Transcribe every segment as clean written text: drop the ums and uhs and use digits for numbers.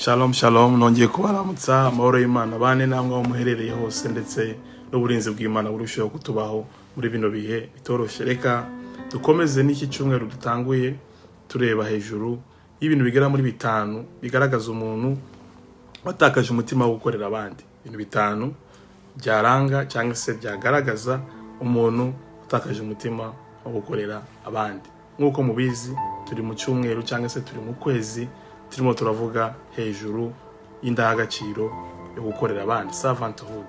Shalom shalom, nongeye kubaramutsa amahoro y'Imana bane namwe aho muherereye hose ndetse n'uburinzi bw'Imana burushaho kutubaho muri bino bihe bitoroshe. Reka dukomeze n'iki cyumweru dutanguye tureba hejuru y'ibintu bigera muri bitanu bigaragaza umuntu watakaje umutima wo gukorera abandi. Ibintu bitanu byaranga cyangwa se byagaragaza umuntu watakaje umutima wo gukorera abandi. Nk'uko mubizi turi mu cyumweru cyangwa se turi mu kwezi turimo turavuga hejuru y'indangagaciro yo gukorera abandi, servanthood.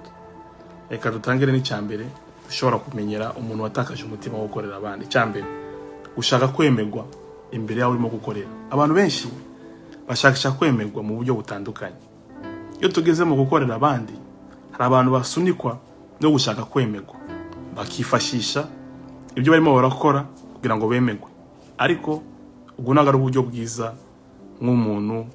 Reka dutangire n'icyambere ushobora kumenyera umuntu watakaje umutima wo gukorera abandi. Icyambere, gushaka kwemerwa imbere yawe urimo gukorera. Abantu benshi bashakisha kwemerwa mu buryo butandukanye. Iyo tugeze mu gukorera abandi, hari abantu basunikwa no gushaka kwemerwa, bakifashisha ibyo barimo barakora kugira ngo bemerwe. Ariko ubwo ntabwo ari uburyo bwiza nk'umuntu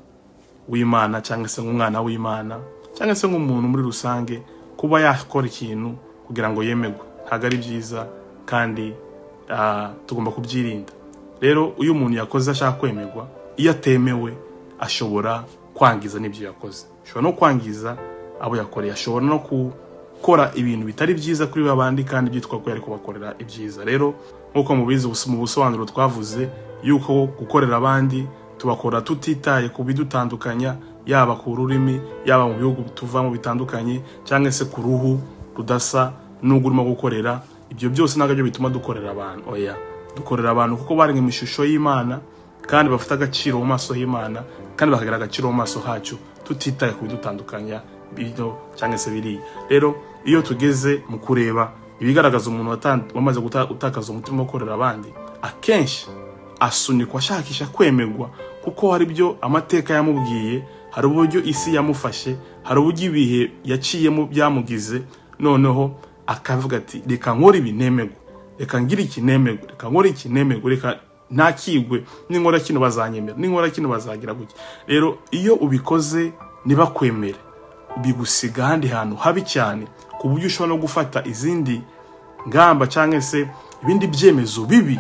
w'Imana cyangwa se nk'umwana w'Imana cyangwa se nk'umuntu muri rusange kuba yakora ikintu kugira ngo yemerwe. Ntabwo ari byiza kandi tugomba kubyirinda. Rero uyu umuntu yakoze ashaka kwemerwa, iyo atemewe ashobora kwangiza n'ibyo yakoze, ashobora no kwangiza abo yakoreye, ashobora no gukora ibintu bitari byiza kuri babandi kandi byitwa ko yari kubakorera ibyiza. Rero nk'uko mubizi mu busobanuro twavuze yuko gukorera abandi tubakora tutitaye ku bidutandukanya, yaba ku rurimi, yaba mu bihugu tuvamo bitandukanye, cyangwa se ku ruhu rudasa n'ubwo urimo gukorera. Ibyo byose ntabwo byo bituma dukorera abantu. Oya, dukorera abantu kuko bari mu ishusho y'Imana kandi bafite agaciro mu maso y'Imana kandi bakagira agaciro mu maso hacu, tutitaye ku bidutandukanya bino cyangwa se biriya. Rero iyo tugeze mu kureba ibigaragaza umuntu wamaze gutakaza umutima wo gukorera abandi, akenshi asunikwa ashakisha kwemerwa kuko hari byo amateka yamubwiye, hari uburyo isi yamufashe, hari uburyo ibihe yaciyemo byamugize, noneho akavuga ati reka nkore ibi nemerwe, reka ngire iki nemerwe, reka nkore iki nemerwe, reka ntakigwe, ninkora kino bazanyemera, ninkora kino bazagira gutya. Rero iyo ubikoze nibakwemere, bigusiga ahandi hantu habi cyane ku buryo ushobora no gufata izindi ngamba cyangwa se ibindi byemezo bibi,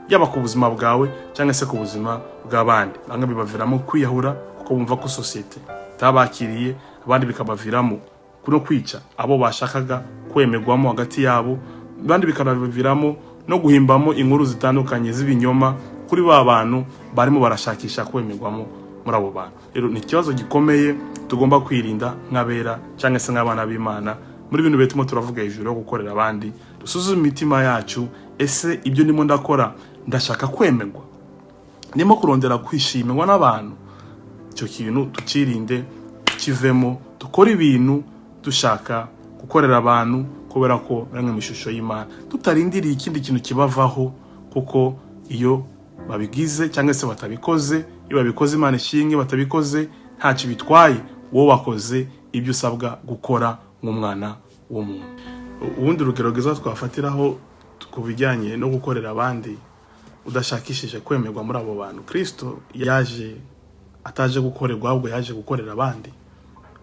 yaba ku buzima bwawe cyangwa se ku buzima bw'abandi. Bamwe bibaviramo kwiyahura kuko bumva ko societe tabakiriye, abandi bikabaviramo kuno kwica abo bashakaga kwemerwamo hagati yabo, abandi bikabaviramo no guhimbamo inkuru zitandukanye z'ibinyoma kuri ba bantu barimo barashakisha kwemerwamo muri abo bantu. Rero ni ikibazo gikomeye tugomba kwirinda nk'abera cyangwa se nk'abana b'Imana. Muri bintu bituma turavuga hejuru yo gukorera abandi, dusuzume imitima yacu, ese ibyo ndimo ndakora ndashaka kwemerwa, ndimo kurondera kwishimirwa n'abantu? Icyo kintu tukirinde, tukivemo, dukora ibintu dushaka gukorera abantu kubera ko bari mu ishusho y'Imana, tutarindiriye ikindi kintu kibavaho. Kuko iyo babigize cyangwa se batabikoze, iyo babikoze Imana ishinge, batabikoze ntacyo bitwaye, wowe wakoze ibyo usabwa gukora nk'umwana w'umuntu. Ubundi urugero rwiza twafatiraho ku bijyanye no gukorera abandi udashakishije kwemerwa muri abo bantu, Kristo yaje ataje gukorerwa ahubwo yaje gukorera abandi,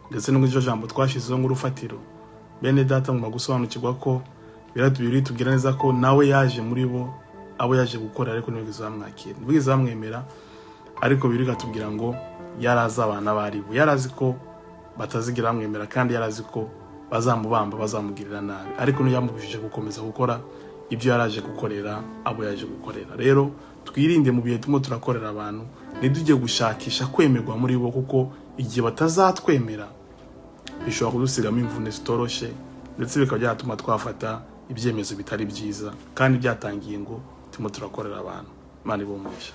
ndetse n'iryo jambo twashizeho nk'urufatiro. Bene data mu gusobanukirwa ko biratubiri tubwira neza ko nawe yaje muri bo, abo yaje gukorera ariko ntibigeze bamwakira, ntibigeze bamwemera, ariko bigatubwira ngo yarazi abana bari bo, yarazi ko batazigira bamwemera kandi yarazi ko bazamubamba, bazamugirira nabi, ariko ntiyamubujije gukomeza gukora ibyo yaraje gukorera abo yaje gukorera. Rero twirinde mu bihe turimo turakorera abantu, ntitujye gushakisha kwemerwa muri bo, kuko igihe batazatwemera bishobora kudusigamo imvune zitoroshe, ndetse bikaba byatuma twafata ibyemezo bitari byiza kandi byatangiye ngo turimo turakorera abantu. Imana ibumugisha.